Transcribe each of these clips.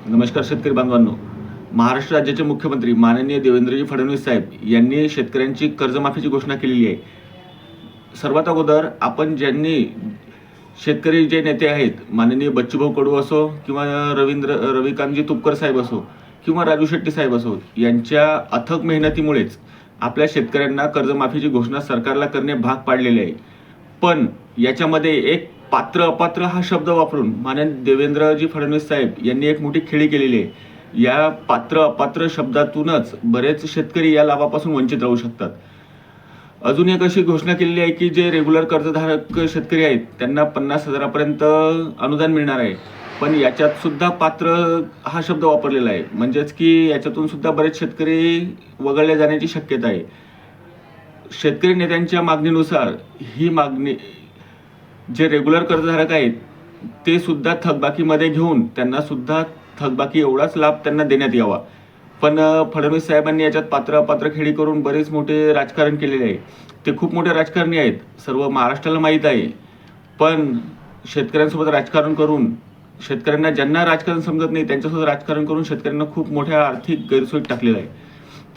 नमस्कार शेतकरी बांधवांनो. महाराष्ट्र राज्याचे मुख्यमंत्री माननीय देवेंद्रजी फडणवीस साहेब यांनी शेतकऱ्यांची कर्जमाफीची घोषणा केलेली आहे. सर्वात अगोदर आपण ज्यांनी शेतकरी जे नेते आहेत, माननीय बच्चूभाऊ कडू असो किंवा रविकांतजी तुपकर साहेब असो किंवा राजू शेट्टी साहेब असो, यांच्या अथक मेहनतीमुळेच आपल्या शेतकऱ्यांना कर्जमाफीची घोषणा सरकारला करणे भाग पाडलेले आहे. पण याच्यामध्ये एक पात्र अपात्र हा शब्द वापरून माननीय देवेंद्रजी फडणवीस साहेब यांनी एक मोठी खेळी केलेली आहे. या पात्र अपात्र शब्दातूनच बरेच शेतकरी या लाभापासून वंचित राहू शकतात. अजून एक अशी घोषणा केलेली आहे की जे रेग्युलर कर्जधारक शेतकरी आहेत त्यांना 50,000पर्यंत अनुदान मिळणार आहे. पण याच्यात सुद्धा पात्र हा शब्द वापरलेला आहे, म्हणजेच की याच्यातून सुद्धा बरेच शेतकरी वगळले जाण्याची शक्यता आहे. शेतकरी नेत्यांच्या मागणीनुसार ही मागणी जे रेग्युलर कर्जधारक आहेत ते सुद्धा थकबाकीमध्ये घेऊन त्यांना सुद्धा थकबाकी एवढाच लाभ त्यांना देण्यात यावा. पण फडणवीस साहेबांनी याच्यात पात्र अपात्र खेळी करून बरेच मोठे राजकारण केलेले आहे. ते खूप मोठे राजकारणी आहेत, सर्व महाराष्ट्राला माहीत आहे. पण शेतकऱ्यांसोबत राजकारण करून शेतकऱ्यांना ज्यांना राजकारण समजत नाही त्यांच्यासोबत राजकारण करून शेतकऱ्यांना खूप मोठ्या आर्थिक गैरसोयीत टाकलेलं आहे.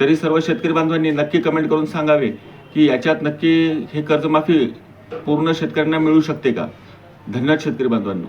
तरी सर्व शेतकरी बांधवांनी नक्की कमेंट करून सांगावे की याच्यात नक्की हे कर्जमाफी पूर्ण शेतकऱ्यांना मिळू शकते का. धन्यवाद शेतकरी बांधवांनो.